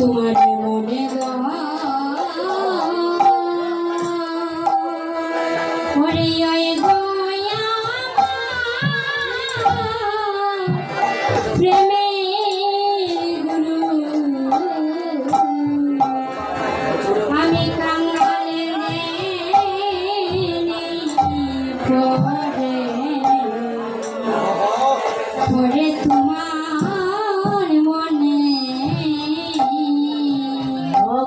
তোমার মনে প্রেমে গুরু আমি কাঙালের পরে তোমার মনে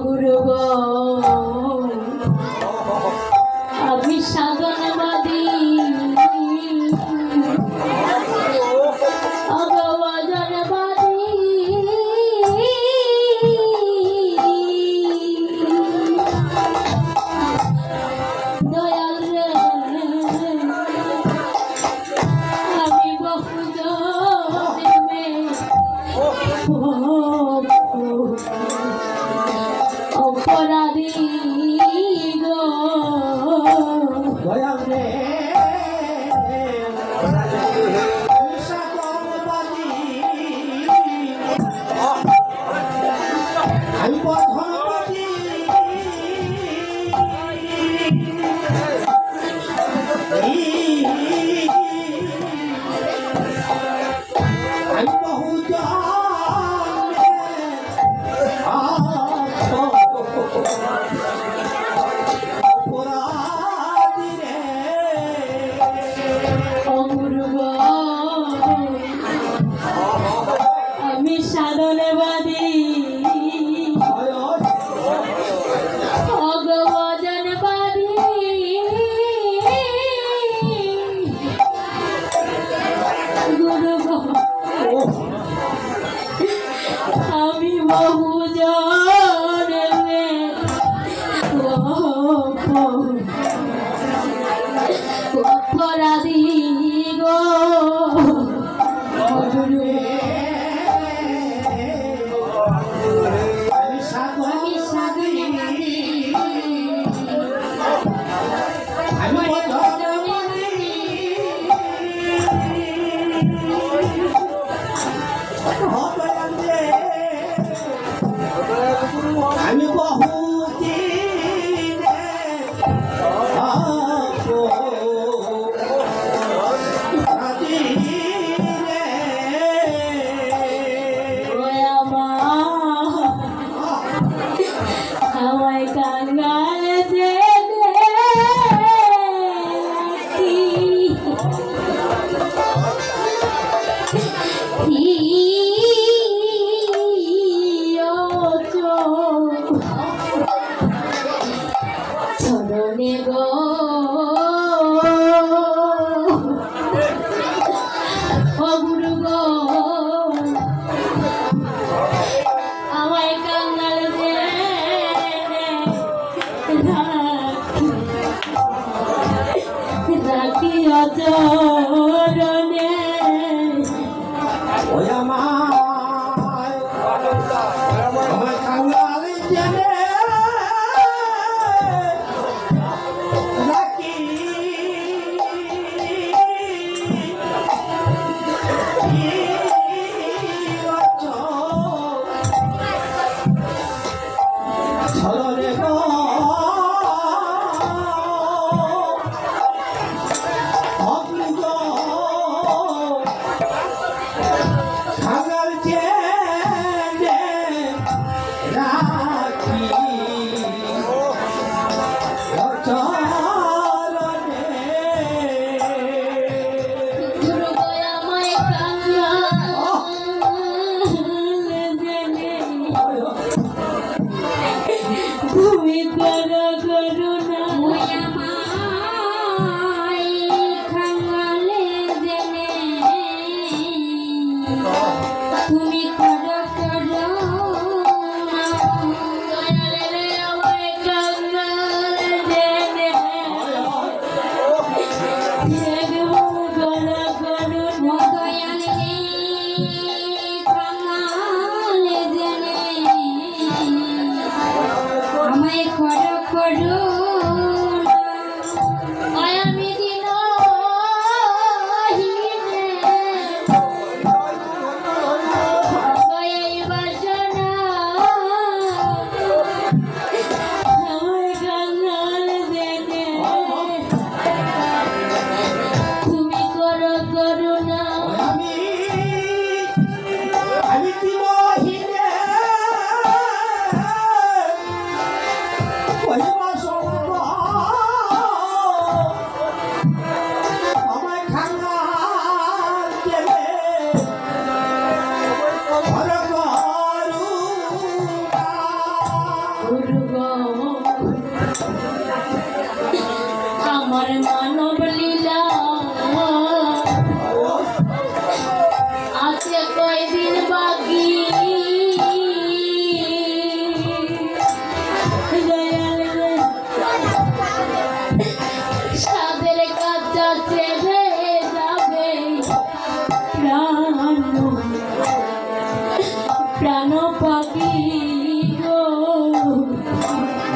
গুরু আমি সাধনবাদী অপরাধী গো আমি আমি সাধনবাদী ভগবজনবাদী গুরু আমি বহুজন অপরাধী গো আমি বহু আমায় কাঙ্গাল যে চরণে গো গুরু গো আমায় কাঙ্গাল যে রাখি অচরণে ওই আমার কাঙ্গাল জেনে রাখি ছলরে গো কাঙ্গাল জেনে রাখি গুরু গো আমায় কাঙ্গাল জেনে তুমি করো করুণা আমায় কাঙ্গালে জেনে তুমি করো করুণা দয়ালে আমায় কাঙ্গাল জেনে দেখবো করো করুণা দয়ালে কাঙ্গালে জেনে গুরু গো আমার মানব লীলা আছে কয়দিন বাকি সাদের কাঁচা ছেড়ে যাবে প্রাণ প্রাণ পাখি গো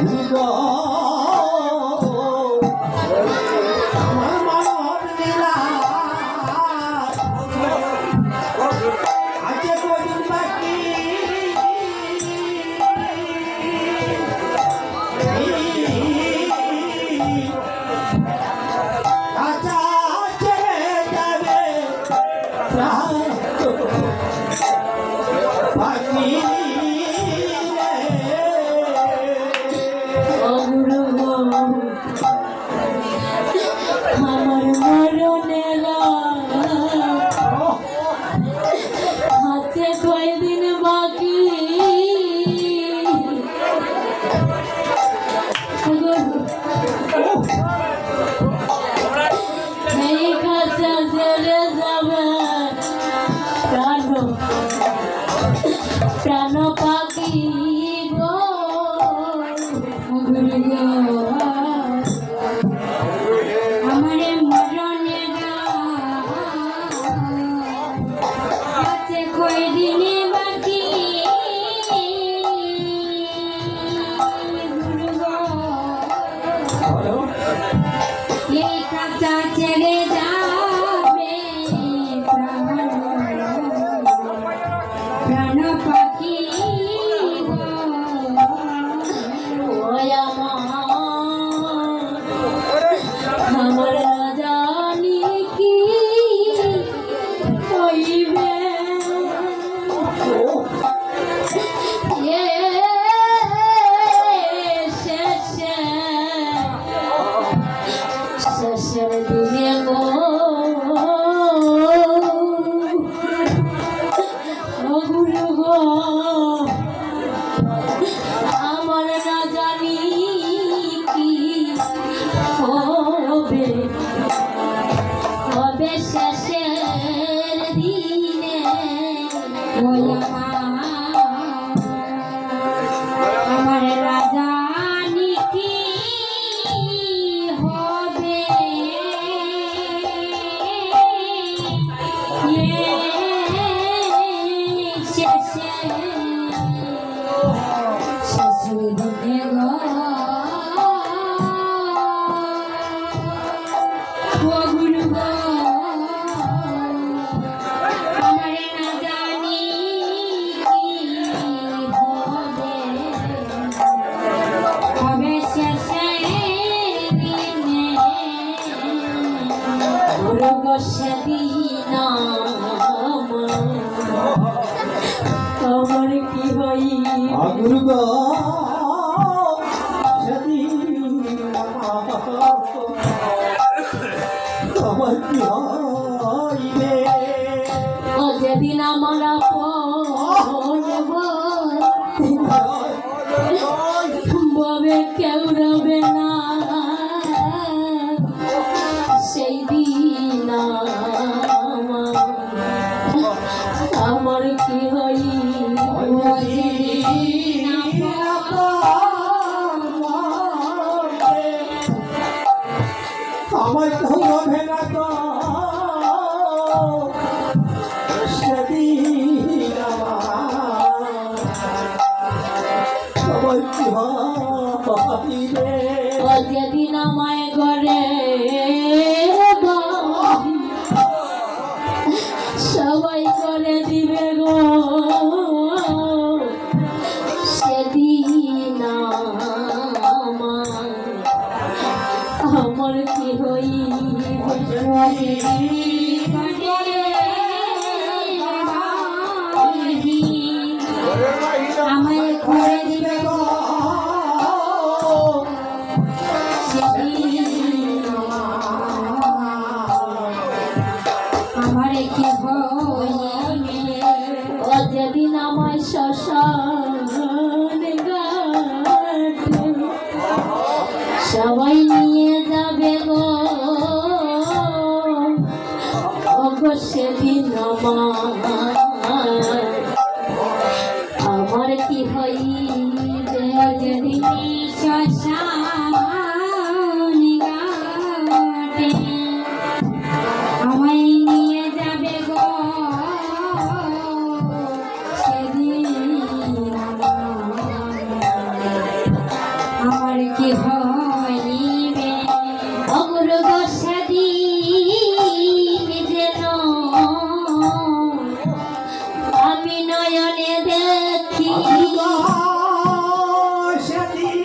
গুরু আমার মানব লীলা আছে কদিন বাকি কাঁচা ছেড়ে যাবে প্রাণ পাখি ও গুরু গো আমার মরণেরা হাতে কয়দিন বাকি এই কাছে চলে যাবে প্রাণ প্রাণ পাখি গো গুরু গো আমার মরণেরা হাতে কয়দিন বাকি গুরু গো এই কাঁচা ছেড়ে যাবে প্রাণ পাখি গো ওই আমার জানি কি হইবে শেষের দিনে গো গুরু গো আমার না জানি কি হবে হবে শেষের দিনে ওই আমার রাজা কি হবে শেষের দিনে গো ও গুরু গো আমার না জানি কি হবে হবে শেষের দিনে গুরু গো সেদিন আমার কি হই গুরু গো সেদিন আমার কি হইবে ও যেদিন আমার ববে কেউ রবে না সেই দিন আমার কি হই আমার তো হবে না তো সেদিন আমার কি হইবে ও যেদিন আমায় ঘরে সবাই করে দিবে গো সেদিন আমার কি আমায় করে দিবে গো আমার কি হইবে ও যেদিন আমায় শ্মশান সবাই নিয়ে যাবে গো ওগো সেদিন আমার কি হইবে যেদিন শ্মশান ঘাটে আমায় নিয়ে যাবে গো সেদিন আমার কি হইবে অগুরু গো সেদিন যেন আমি নয়নে দেখি সেদিন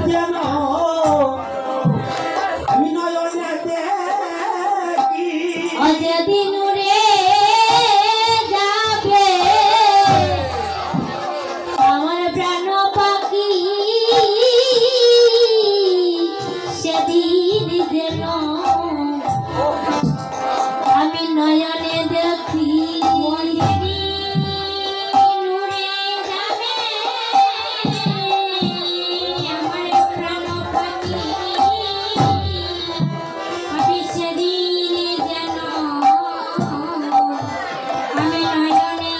যেন আমি নয়নে দেখি যেদিন উড়ে যাবে আমার প্রাণ পাখি সেদিন যেন আমি নয়নে দেখি যেদিন উড়ে যাবে আমার প্রাণ পাখি আমি সেদিন যেন আমি নয়নে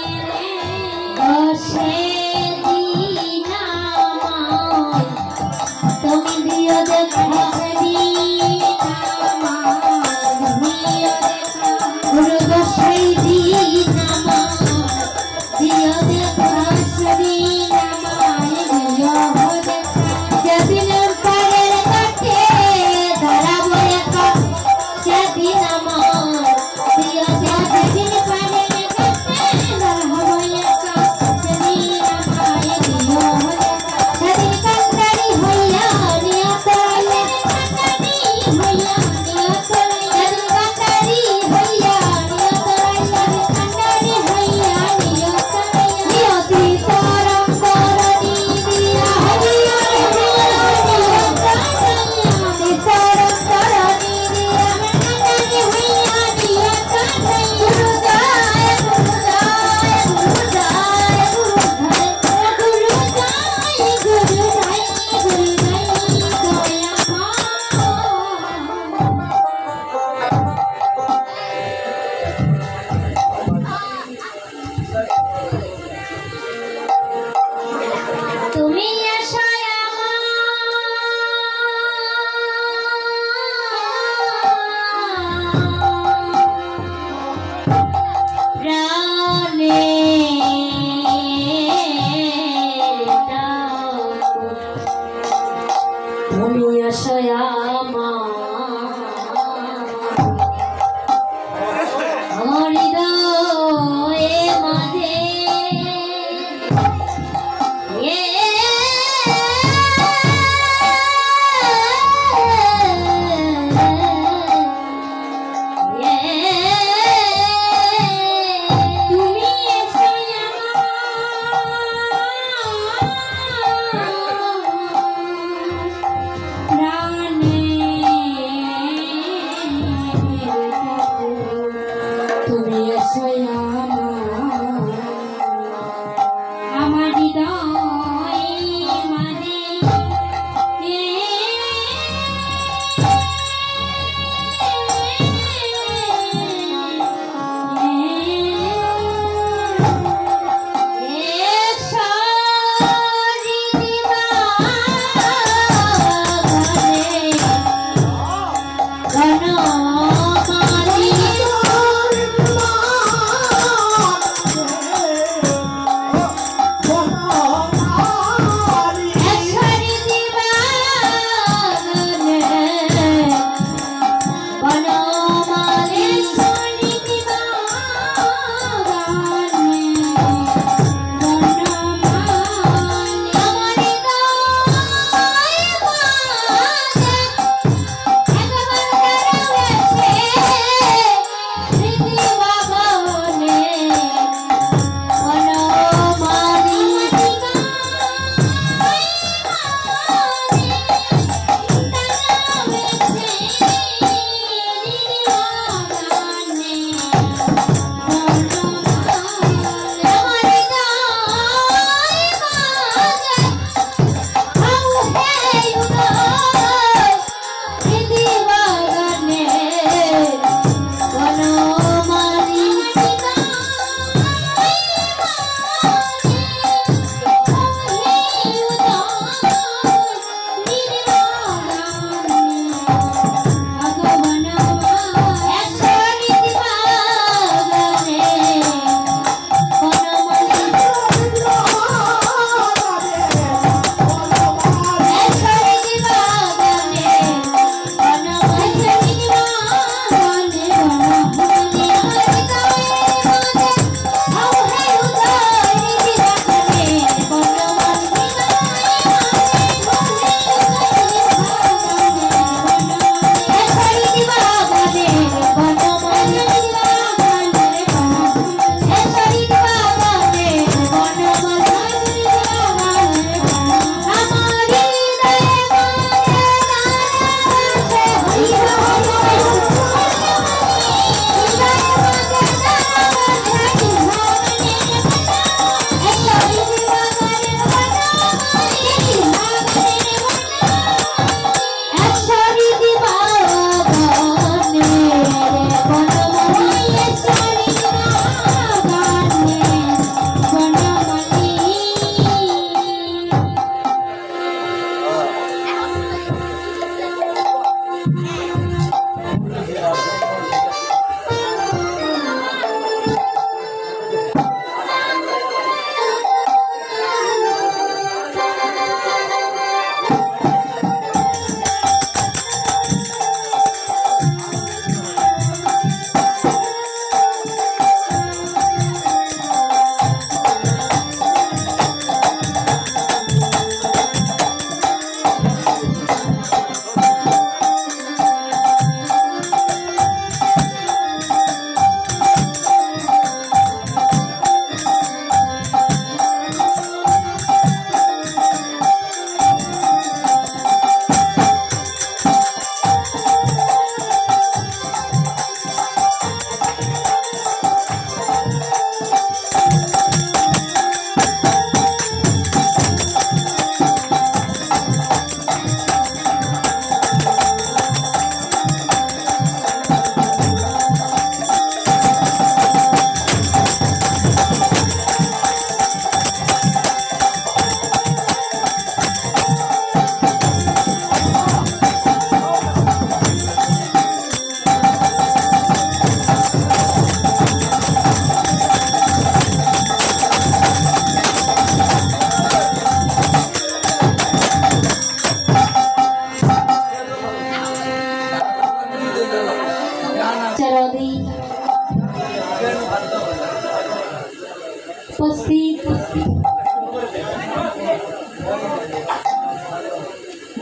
সেদিন আমায় তুমি দিও দেখা সেদিন আমায় দিও দেখা গুরু গো সেই দিন আমায় দিও দেখা সেদিন আমায় দিও দেখা যেদিন পারের কাছে দাঁড়াবো একা সেদিন আমায় দিও দেখা যেদিন পারের কাছে দাঁড়াবো একা সেদিন আমায় দিও দেখা সেদিন কান্দারি হইয়া নিয়া তোরাইলে কান্দারি হইয়া নিয়া তোরাইলে সেদিন কান্দারি হইয়া নিয়া তোরাইলে কান্দারি হইয়া নিয়া তোরাইলে নিয়তি তরম তরণী দিয়া হইয়া নিয়া তোরাইলে তরম তরণী দিয়া কান্দারি হইয়া নিয়া তোরাইলে তুমি আশায় প্রাণে তুমি আশায় আমার হৃদয়ে মাঝে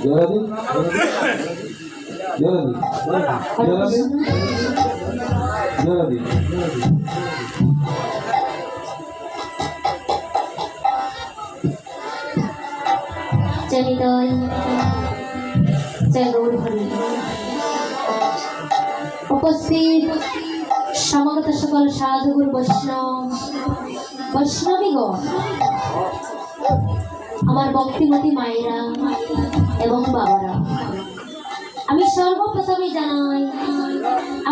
জোরাদি জোরাদি জোরাদি জোরাদি চলিতই জয় গৌর হরি। উপস্থিত সমাগত সকল সাধুগুরু বৈষ্ণবীগণ, আমার ভক্তিমতী মায়েরা এবং বাবারা, আমি সর্বপ্রথমে জানাই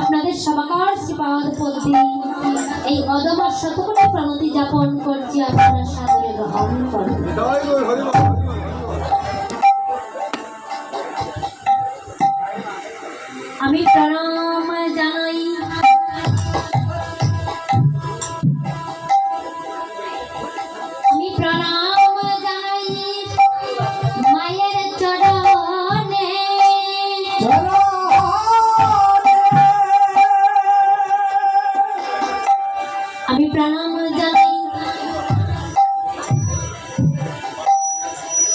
আপনাদের সবাকার শ্রীপাদ পদ্মে এই অদমা শতকোটি প্রণতি যাপন করছি, আপনারা সাদরে গ্রহণ করেন। আমি প্রণাম জানাই মায়ের চরণে। আমি প্রণাম জানাই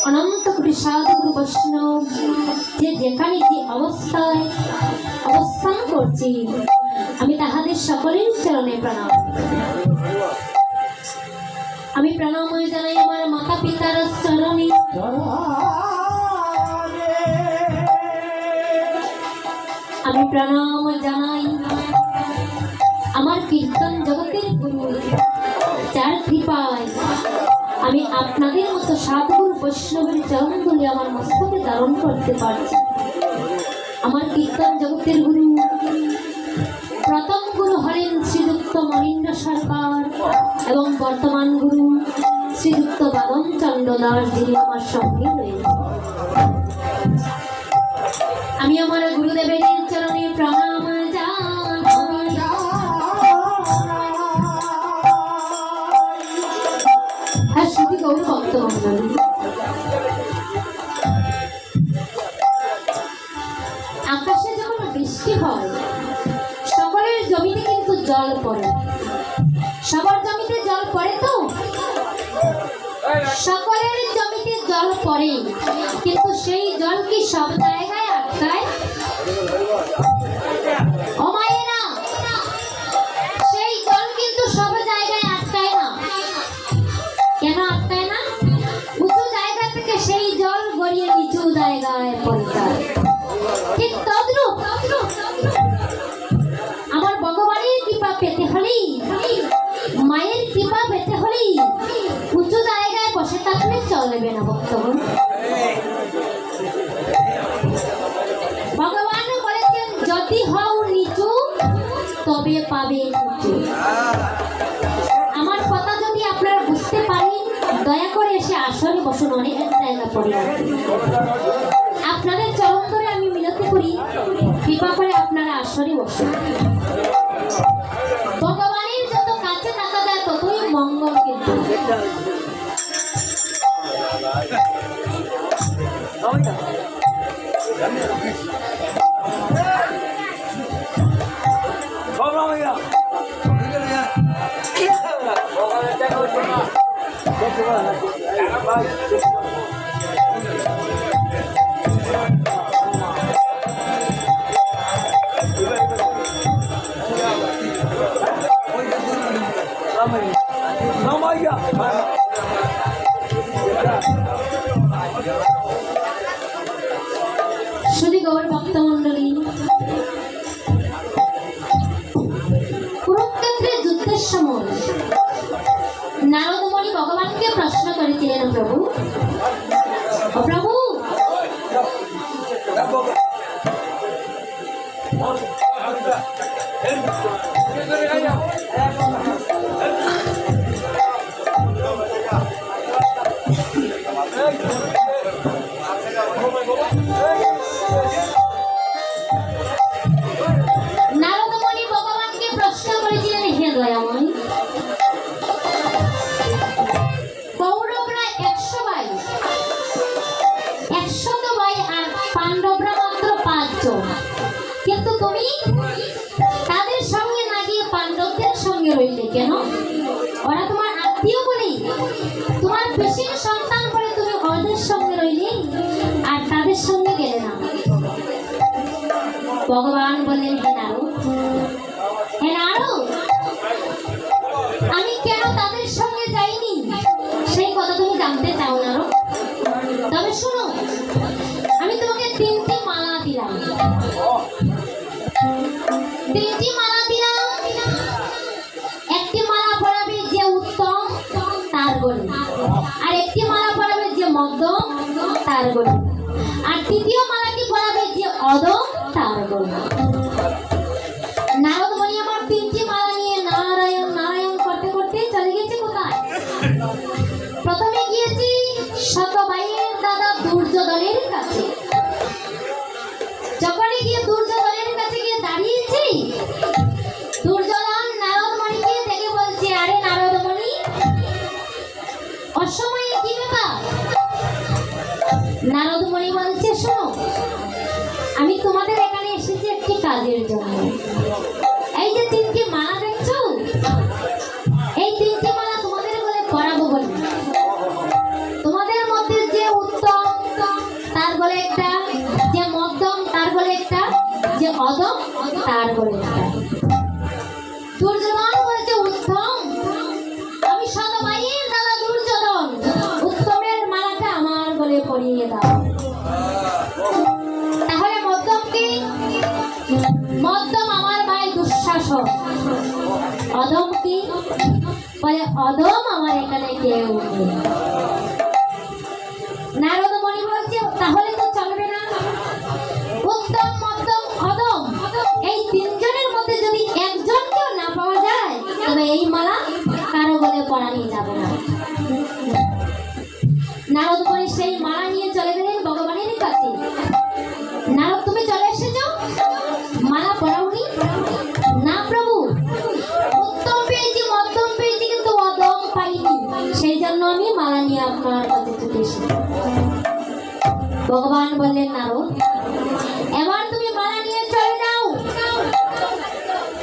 অনন্ত কোটি সাধুগুরু বৈষ্ণব, যে যেখানে যে অবস্থায় অবস্থান করছি, আমি তাহাদের সকলের চরণে প্রণাম। আমি প্রণাম জানাই আমার মাতা পিতার চরণে। আমি প্রণাম জানাই আমার কীর্তন জগতের গুরু, যার কৃপায় আমি আপনাদের মতো সাধুগুরু বৈষ্ণবের চরণগুলি আমার মস্তকে ধারণ করতে পারছি। আমার কীর্তন জগতের গুরু, প্রথম গুরু হলেন শ্রীযুক্ত মনীন্দ্র সরকার এবং বর্তমান গুরু শ্রীযুক্ত বাদন চন্দ্র দাস, যিনি আমার সঙ্গে রয়েছেন। আমি আমার গুরুদেবের চরণে প্রণাম জানাই। আর শুধু গৌর ভক্তমণ্ডলী, আকাশে যখন বৃষ্টি হয়, সকলের জমিতে কিন্তু জল পড়ে। সবার জমিতে জল পড়ে তো? সকলের জমিতে জল পড়ে, কিন্তু সেই জল কি সব জায়গায় আটকায়? ও মায়েরা, সেই জল কিন্তু সব জায়গায় আটকায় না। কেন আটকায় না? উঁচু জায়গা থেকে সেই জল গড়িয়ে নিচু জায়গায় পড়ে যায়। ঠিক তদ্রূপ আমার ভগবানের কৃপা পেতে হলেই, মায়ের কৃপা পেতে হলেই উঁচু জায়গায় বসে থাকলে চলবে না ভক্তগণ। ভগবান বলেছেন, যদি হও নিচু তবে পাবে উঁচু। আমার কথা যদি আপনারা বুঝতে পারেন, দয়া করে এসে আসরে বসুন, অনেক জায়গা পড়ে আছে। আপনাদের চরণ ধরে আমি মিনতি করি, কৃপা করে আপনারা আসরে বসুন। ভগবানের যত কাছে থাকা যায় ততই মঙ্গল। কিন্তু শুধু গৌর ভক্তমণ্ডলী, কুরুক্ষেত্রের যুদ্ধের সময় নারদমণি ভগবানকে প্রশ্ন করেছিলেন, প্রভু প্রভু নারদমণি ভগবানকে প্রশ্ন করেছিলেন, হে দয়াময়, কৌরবরা 100 ভাই আর পাণ্ডবরা মাত্র 5 জন, কিন্তু তুমি তাদের সঙ্গে না গিয়ে পাণ্ডবদের সঙ্গে রইলে কেন? ওরা তোমার আত্মীয় বলেই, তোমার বেশি সন্তান বলে তুমি ওদের সঙ্গে রইলে আর তাদের সঙ্গে ভগবান বললেন, হে নারদ, আমি কেন তাদের সঙ্গে যাইনি সেই কথা তুমি জানতে চাও নারদ? তবে শোনো, আমি তোমাকে তিনটি মালা দিলাম। একটি মালা পরাবে যে উত্তম তার গলে, আর একটি মালা পরাবে যে মধ্যম তার গলে, আর তৃতীয় মালাটি পরাবে যে অধম তার গলে। নারদ মুনি আমার তিনটি মালা নিয়ে নারায়ণ নারায়ণ করতে করতে চলে গেছে কোথায়? প্রথমে গিয়েছি শতবাইয়ের দাদা দুর্যোধনের কাছে। যখনই গিয়ে দুর্যোধনের কাছে গিয়ে দাঁড়িয়েছি, দুর্যোধন নারদ মুনিকে দেখে বলছে, আরে নারদ মুনি, অসময়ে কি ব্যাপার? নারদ মুনি বলছে, শোনো, আমি তোমাদের এখানে এসেছি একটি কাজের জন্য। এই যে তিনটি মালা দেখছো, এই তিনটি মালা তোমাদের বলে পরাবো বলে। তোমাদের মধ্যে যে উত্তম তার বলে একটা, যে মধ্যম তার বলে একটা, যে অধম তার বলে একটা। দুর্যোধন বলছে, উত্তম? আমি শতবাইয়ের দাদা দুর্যোধন, উত্তমের মালাটা আমার বলে পরিয়ে দাও। তাহলে মধ্যম কি? মধ্যম আমার ভাই দুঃশাসন। অধম কি? বলে অধম আমার এখানে কেউ নেই। নারদ মুনি বলছে, তাহলে তো চলবে না। উত্তম, মধ্যম, অধম, এই তিনজনের মধ্যে যদি একজনকেও না পাওয়া যায়, তবে এই মালা কারো বলে পরানো যাবে না। নারদ মুনি সেই মালা নিয়ে চলে গেলেন ভগবানের কাছে। নারদ, তুমি চলে এসেছো, মালা পরাওনি? না প্রভু, উত্তম পেয়েছি, মধ্যম পেয়েছি, কিন্তু অধম পাইনি, সেই জন্য আমি মালা নিয়ে আপনার কাছে চলে এসেছি। ভগবান বললেন, নারদ, এবার তুমি মালা নিয়ে চলে যাও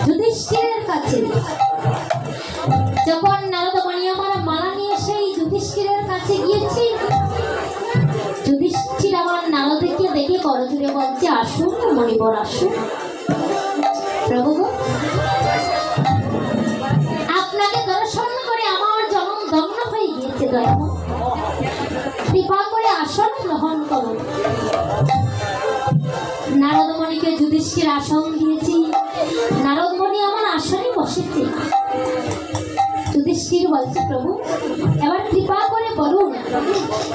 যুধিষ্ঠিরের কাছে। যখন নারদ মুনি আমার মালা নিয়ে সেই যুধিষ্ঠিরের কাছে গিয়েছি, যুধিষ্ঠির আমার নারদকে দেখে করজোড়ে বলছে, আসুন মণিবর, আসুন। প্রভু, আপনাকে দর্শন করে আমার জনম ধন্য হয়ে গিয়েছে, দয়াময়, কৃপা করে আসন গ্রহণ করুন। নারদ মুনিকে যুধিষ্ঠির আসন দিয়েছি। নারদ মুনি আমার আসনে বসেছে। যুধিষ্ঠির বলছে, প্রভু, এবার কৃপা করে বলুন,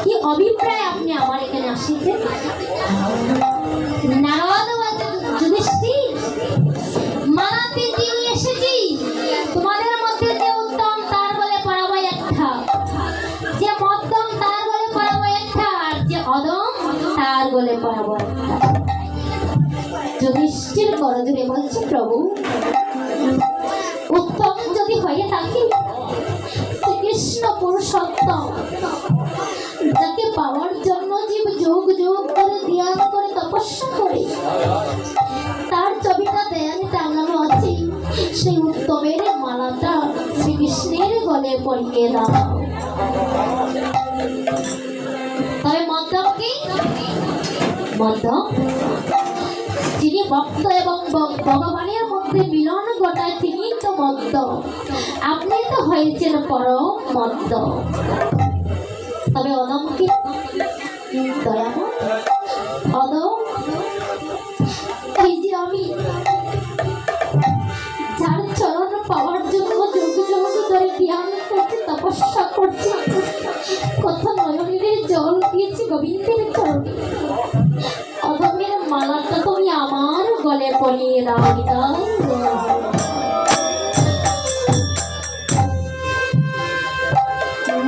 কি অভিপ্রায় আপনি আমার এখানে আসিছেন? নারদ বলছে, যুধিষ্ঠির, মালা তিনটি নিয়ে এসেছি। তোমাদের মধ্যে যে উত্তম তার বলে পরাবো একটা, যে মধ্যম তার বলে পরাবো একটা, আর যে অধম তার বলে পরাবো একটা। যুধিষ্ঠির করজোড়ে বলছে, প্রভু, উত্তম যদি হয়ে থাকে, শ্রীকৃষ্ণ পুরুষোত্তম, যাকে পাওয়ার জন্য জীব যোগ যোগ করে ধ্যান করে তপস্যা করে, তার ছবিটা দেয়ালে টাঙানো আছে, সেই উত্তমের মালাটা শ্রীকৃষ্ণের গলে পরিয়ে দাও। তবে মধ্যম কি? মধ্যম যিনি ভক্ত এবং ভগবানের মধ্যে মিলন ঘটায়, তিনি তো মধ্যম। আপনি তো হয়েছেন পরম মধ্যম। তবে অধম কি? দয়াময়, অধম এই যে আমি যার চরণ পাওয়ার জন্য যোগ যোগ ধরে ধ্যান করছি, তপস্যা করছি, কত নয়নের জল দিয়েছি গোবিন্দের চরণে, অধমের মালাটা তুমি আমার গলে পরিয়ে দাও।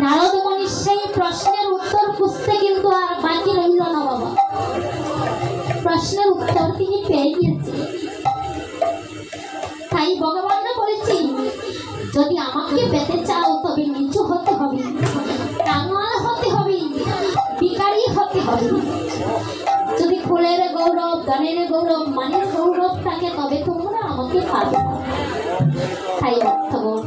নারদ মুনির সেই প্রশ্নের উত্তর খুঁজতে কিন্তু আর বাকি রইল না বাবা। প্রশ্নের উত্তর তিনি পেয়ে গিয়েছেন। তাই ভগবান বলেছি, যদি আমাকে পেতে চাও তবে নিচু হতে হবে, কাঙাল হতে হবে, ভিখারি হতে হবে। যদি ফুলের গৌরব, ধনের গৌরব, মানের গৌরব থাকে, তবে তোমরা আমাকে পাবে না। তাই অর্থগণ,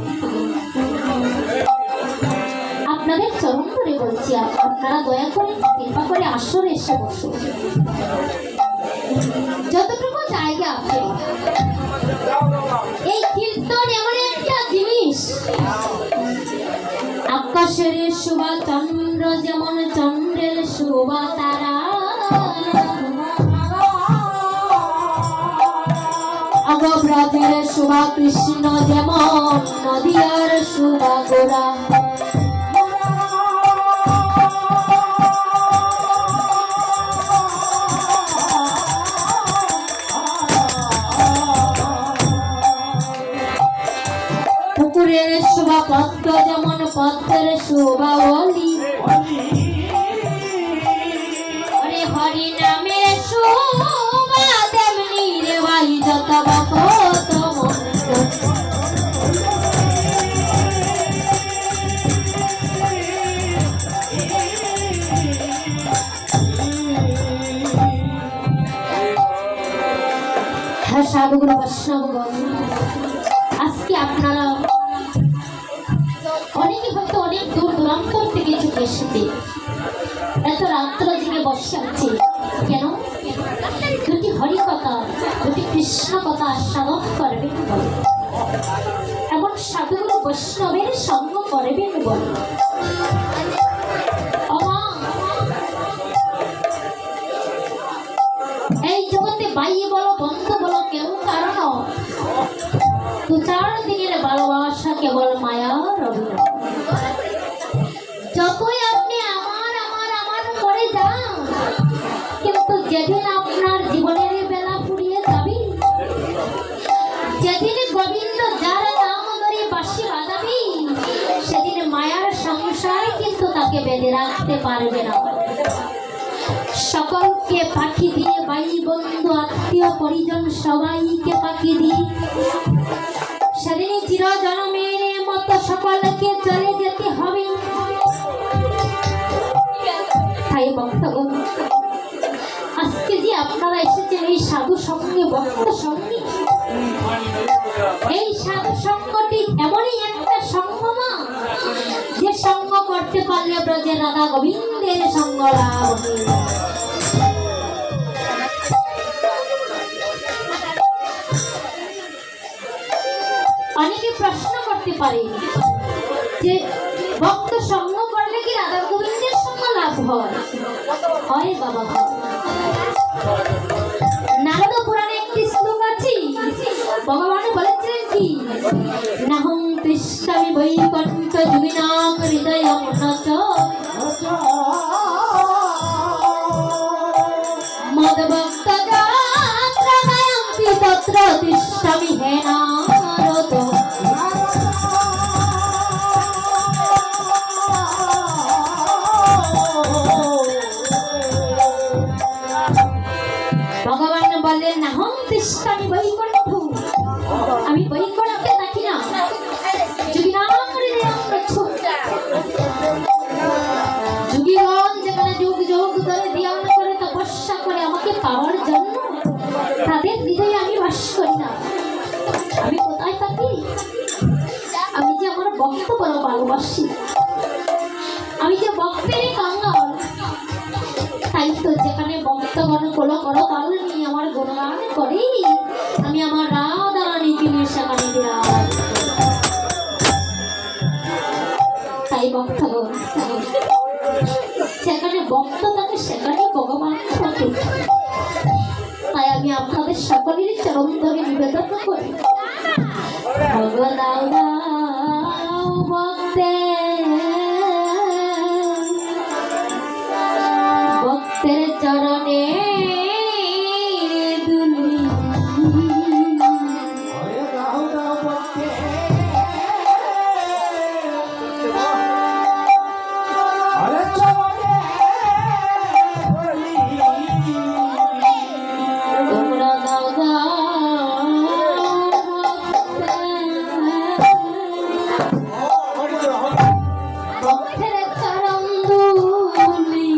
আপনাদের চরণ করে বলছি, আপনারা দয়া করে কৃপা করে আসরে এসে বসুন। যতটুকু জায়গা আছে। এই কীর্তন এমন একটা জিনিস, আকাশের শোভা চন্দ্র যেমন চন্দ্রের শোভা তারা, ব্রজের শোভা কৃষ্ণ যেমন নদিয়ার শোভা গোরা। পুকুরের শোভা পদ্ম যেমন পদ্মের শোভা অলি, হরে হরি নামের শোভা তেমনি রে ভাই যত ভক্ত মন্ত্র। হ্যাঁ সাধুগুরু বৈষ্ণবগণ, আজকে আপনারা অনেকে হয়তো অনেক দূর দূরান্ত থেকে চলে এসেছে, এত রাত্র জেগে বসে আছে কেন? দুটি হরি কথা, দুটি কৃষ্ণ কথা সাধন করবেন বলে, এমন সাধুগুরু বৈষ্ণবের সঙ্গ করবেন বলে। এই জগতে বাইয়ে বলো বন্ধু বলো কেউ কারণ দু চার দিনের ভালোবাসা কেবল মায়ার অভিনয়। যতই আপনি আমার আমার আমার করে যান, কিন্তু যেদিন আপনার জীবনের বেলা ফুরিয়ে যাবে, যেদিন গোবিন্দ যার নাম ধরে বাঁশি বাজাবি, সেদিন মায়ার সংসার কিন্তু তাকে বেঁধে রাখতে পারবে না। সকলকে পাখি দিয়ে ভাই বন্ধু আত্মীয় পরিজন সবাইকে পাখি দিয়ে সেদিন চিরজন্মের মতো সকলকে চলে যেতে হবে। তাই ভক্তগণ, আজকে যে আপনারা এসেছেন এই সাধু সঙ্গে ভক্ত সঙ্গে, এই সাধু সঙ্গটি এমনই একটা সঙ্গমা যে সঙ্গ করতে পারলে ব্রজের রাধা গোবিন্দের সঙ্গ লাভ। অনেকে প্রশ্ন করতে পারে যে ভক্ত সঙ্গ করলে কি রাধা গোবিন্দের সঙ্গ লাভ হয়? হয় বাবা, নারদ পুরাণে একটি শ্লোক আছে, ভগবান বলেছিলেন কি, নাহং তৃষ্ণামি বৈকুণ্ঠ যোগিনাং হৃদয়ং নচ মদ্ভক্ত যাত্র গায়ন্তি তত্র তিষ্ঠামি হে নারদ। ভগবান বললেন, নাহং তিষ্ঠামি বৈকুণ্ঠ, আমি বৈকুণ্ঠে থাকি না, যুগীগণ যেখানে যুগ যুগ ধরে ধ্যান করে তপস্যা করে আমাকে পাওয়ার জন্য, তাদের হৃদয়ে আমি বাস করি না। আমি কোথায় থাকি? আমি যে আমার ভক্ত বড় ভালোবাসি, আমি যে ভক্তের কাঙ্গাল, তাই তো যেখানে ভক্তগণ কোলো করো তাল নিয়ে আমার গুণগান করি, আমি আমার রাধা রানীকে নিয়ে সেখানে বিরাজ। তাই ভক্তগণ, সেখানে ভক্ত থাকে সেখানে ভগবান থাকে। তাই আমি আপনাদের সকলের চরণ ধরে নিবেদন করি, ভগবান ভক্তের চরণে দুলি। ভক্তের চরণ দুলি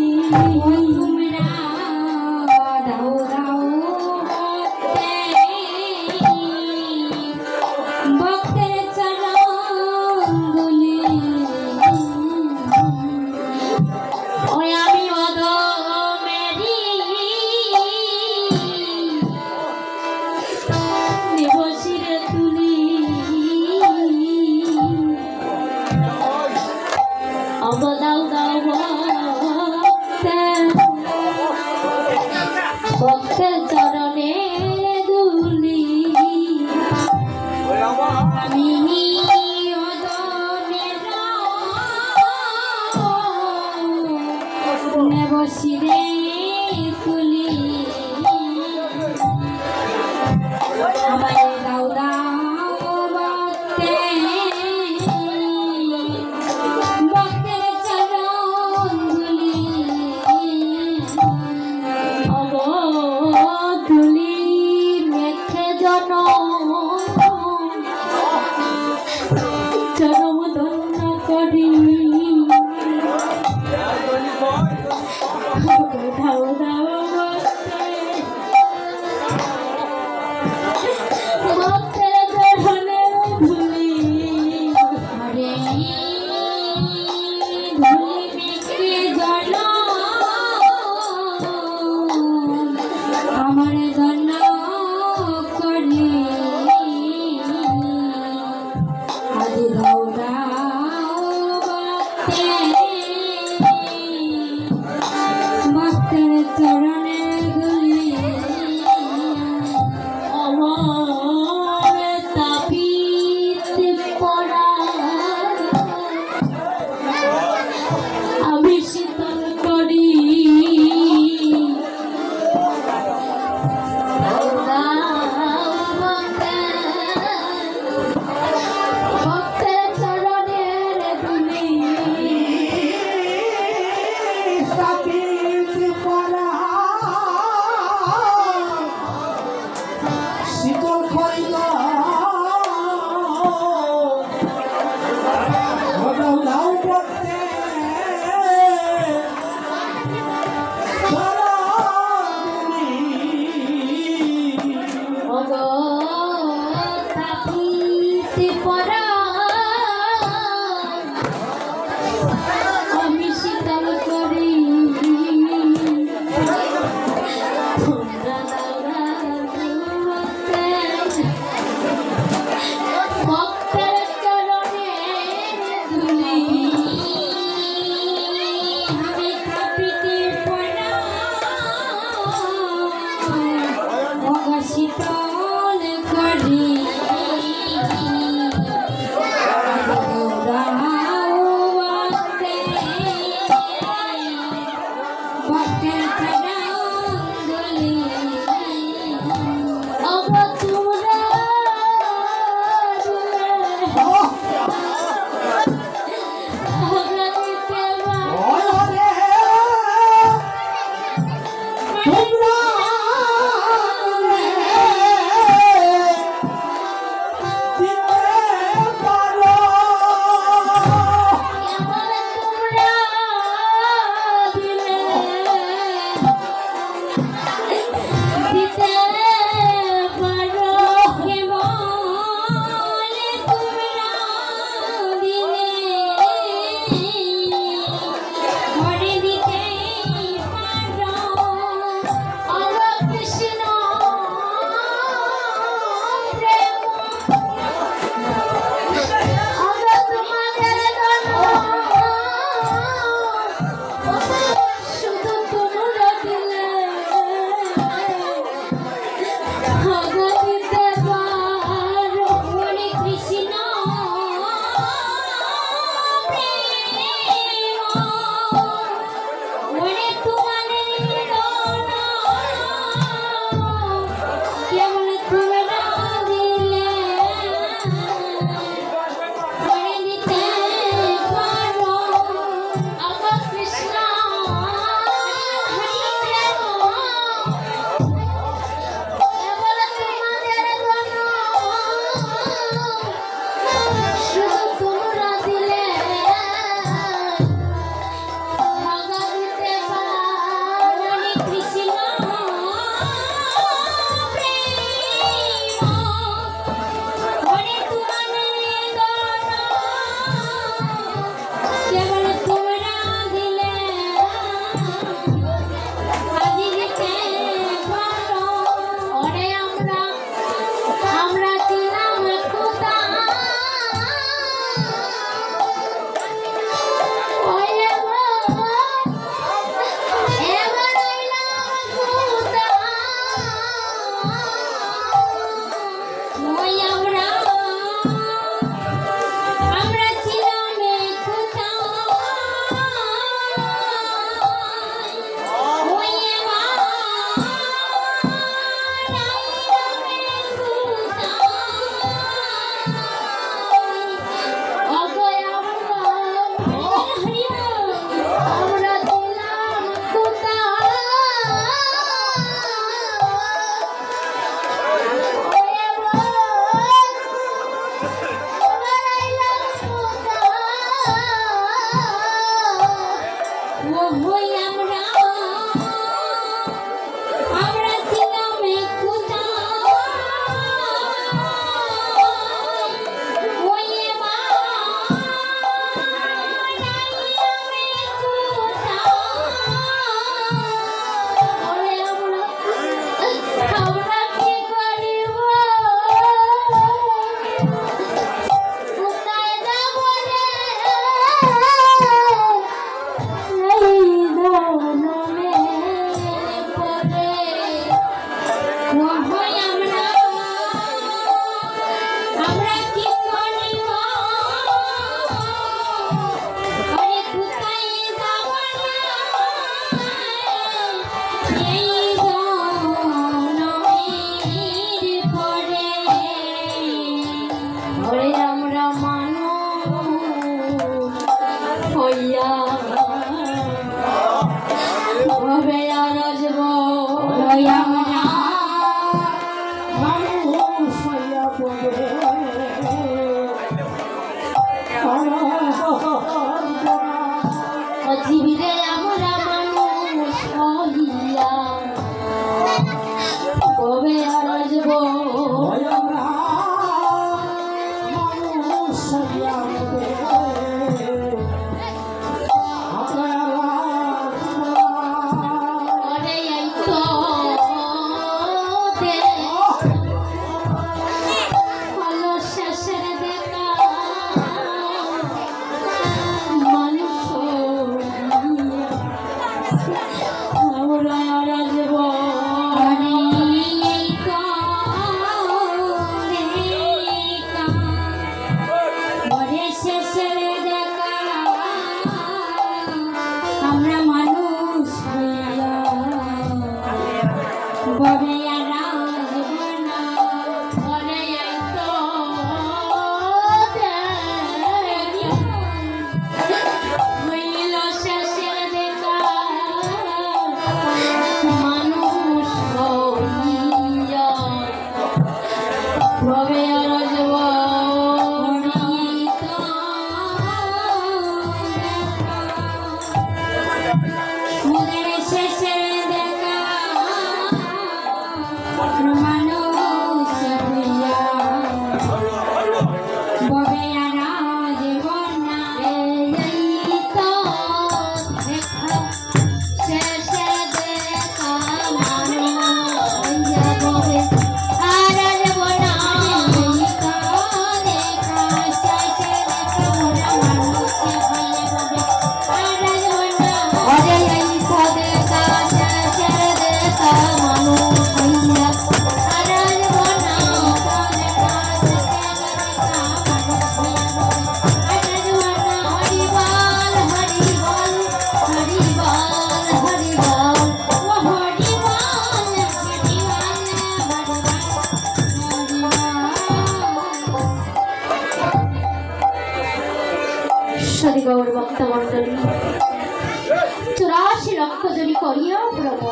নেবশিরে তুলি আমায় দাও দাও ভক্তে ভক্তের চরণ ধুলি ধুলি মেখে চরম ধন্য করি দাও দাও ভক্তে ওহই আমরা ছিলাম কোথায় ওই আমরা কি করিব কোথায় যাব রে এই দনমে পড়ে ওহই আমরা কি করিব আরে কোথায় যাব এই দনমের পড়ে ওরে আমরা মানুষ হইয়া হবে আর আসব ওই আমরা মানুষ হইয়া পড়ে জীবিরে আমরা মানুষ হইয়া কবে আর আসব মানুষ হইয়া পড়ে ওরে এই তো হলো শেষের দেখা মানুষ হইয়া আমরা আর আসব আমরা মানুষ হইয়া ববে আর আসব না বলে এই তো দেরি হইল শেষের দেখা মানুষ হইয়া ববে আর আসব মুদের শেষে দেখা মানুষ হইয়া ববে আর আসব না এই তো দেখা শেষে দেখা মানুষ হইয়া ববে আর আসব না এই তো দেখা শেষে দেখা মানুষ হইয়া ববে আর আসব না ওরে এই তো দেখা শেষে দেখা মানুষ হইয়া আর আসব না দেখা শেষে দেখা মানুষ হইয়া ববে আর আসব না হরি বল হরি বল হরি বল হরি বল ও হরি বল হরি বল হরি বল সরি গৌর ভক্ত মণ্ডলী 84 লক্ষ জনি করিয়া প্রভু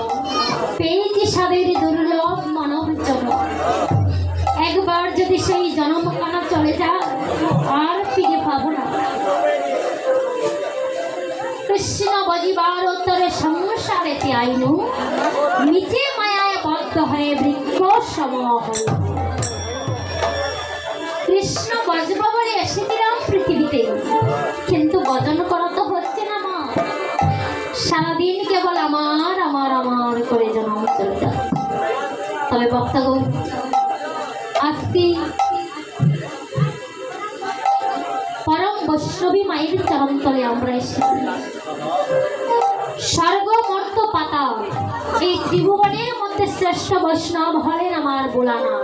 পেয়েছি সাদের দুর্লভ মানব জন্ম একবার যদি সেই জন্মখানা চলে যায় আর ফিরে পাবো না কৃষ্ণ বজিবার উত্তরে সংসারেতে আইনু মিছে মায়ায় বদ্ধ হয়ে বৃক্ষ সম হল কৃষ্ণ বজব বলে এসেছিলাম পৃথিবীতে কিন্তু ভজন করা তো হচ্ছে না মা সারাদিন কেবল আমার আমার আমার করে জন্ম চলে যায় তবে বক্তাগণ আজকে পরম বৈষ্ণবী মায়ের চরণতলে আমরা এসেছি স্বর্গ মর্ত পাতাল এই ত্রিভুবনের মধ্যে শ্রেষ্ঠ বৈষ্ণব হলেন আমার বোলানা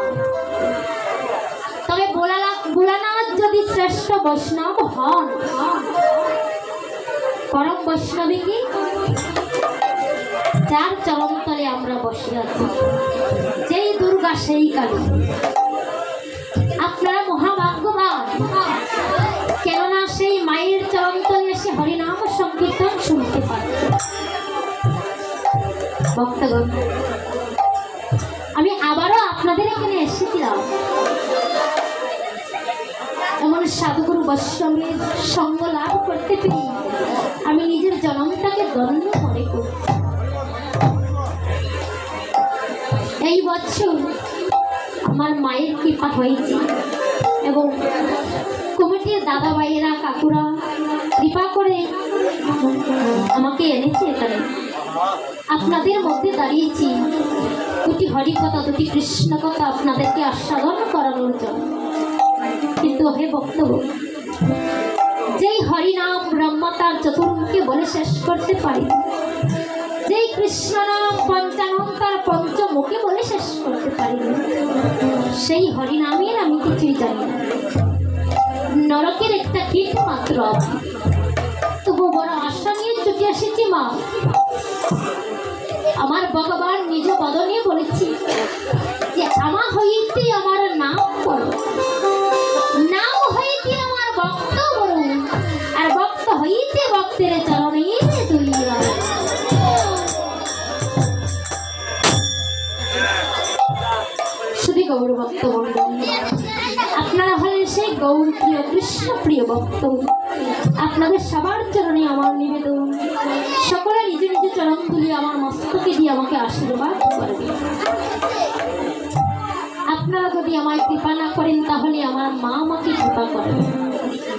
তবে বোলানাথ যদি শ্রেষ্ঠ বৈষ্ণব হন পরম বৈষ্ণবী কি যার চরণতলে আমরা বসে আছি যেই দুর্গা সেই কালী আপনারা মহাভাগ্যবান কেননা সেই মায়ের চরণতলে এসে হরিনাম সংকীর্তন শুনতে পারে ভক্তগণ আমি আবারও আপনাদের এখানে এসেছিলাম এমন সাধুগুরু বৈষ্ণবের সঙ্গ লাভ লাভ করতে পেরে আমি নিজের জন্মটাকে ধন্য মনে করি। এই বছর আমার মায়ের কৃপা হয়েছে এবং কমিটির দাদা ভাইয়েরা কাকুরা কৃপা করে আমাকে এনেছে এখানে। আপনাদের মধ্যে দাঁড়িয়েছি দুটি হরি কথা, দুটি কৃষ্ণ কথা আপনাদেরকে আস্বাদন করানোর জন্য। কিন্তু হে বক্তব্য, যেই হরিনাম ব্রহ্মা তার চতুর্মুখে বলে শেষ করতে পারি, যেই কৃষ্ণ নাম পঞ্চানন তার পঞ্চমুখে বলে শেষ করতে পারি, সেই হরিনামের আমি কিছুই জানি না। নরকের একটা কীট মাত্র আছে। তবু বড় আশা নিয়ে ছুটে এসেছি মা। আমার ভগবান নিজ বদনে বলেছি যে আমার হইতে আমার নাম করো, নাম হইতে আমার ভক্ত করো, আর ভক্ত হইতে ভক্তের চরণে তুলিয়া। শুধু গৌর ভক্ত বলবেন, আপনারা হলেন সেই গৌর প্রিয় কৃষ্ণ প্রিয় ভক্ত। আপনাদের সবার চরণে আমার নিবেদন, সকলে নিজ নিজ চরণ তুলি আমার মস্তকে দিয়ে আমাকে আশীর্বাদ করবে। আপনারা যদি আমায় কৃপা না করেন তাহলে আমার মা আমাকে কৃপা করবে,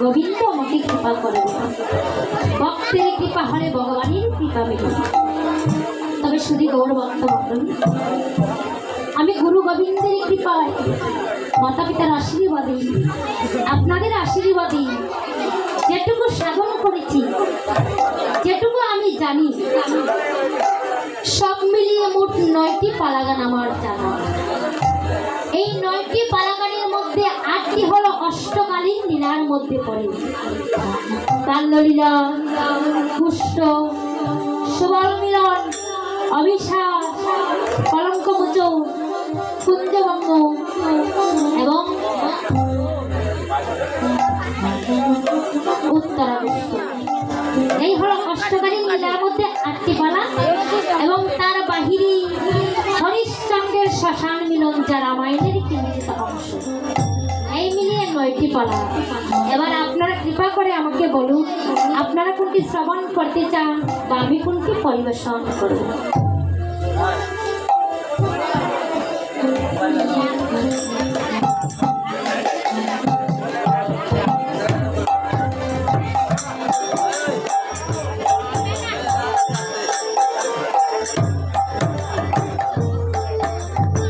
গোবিন্দ আমাকে কৃপা করবে। ভক্তের কৃপা হলে ভগবানের কৃপা মেলে। তবে শুধু গৌর ভক্ত বলুন, আমি গুরু গোবিন্দের কৃপায়, মাতা পিতার আশীর্বাদে, আপনাদের আশীর্বাদে যেটুকু সাধন করেছি, যেটুকু আমি জানি, সব মিলিয়ে মোট 9টি পালাগান আমার জানা। এই 9টি পালাগানের মধ্যে 8টি হলো অষ্টকালীন লীলার মধ্যে পড়ে। কান্দলীলা, পুষ্ট, সুবল মিলন, অভিশাপ, কলঙ্কমোচন, কুঞ্জভঙ্গ এবং উত্তরাবিষ্ট। এই হলো অষ্টকালীন লীলার মধ্যে 8টি পালা এবং তার বাহিরে হরিশ্চন্দ্রের শ্মশান মিলন, যা রামায়ণের কিঞ্চিত অংশ। এই মিলিয়ে 9টি পালা। এবার আপনারা কৃপা করে আমাকে বলুন, আপনারা কোনটি শ্রবণ করতে চান বা আমি কোনটি পরিবেশন করব।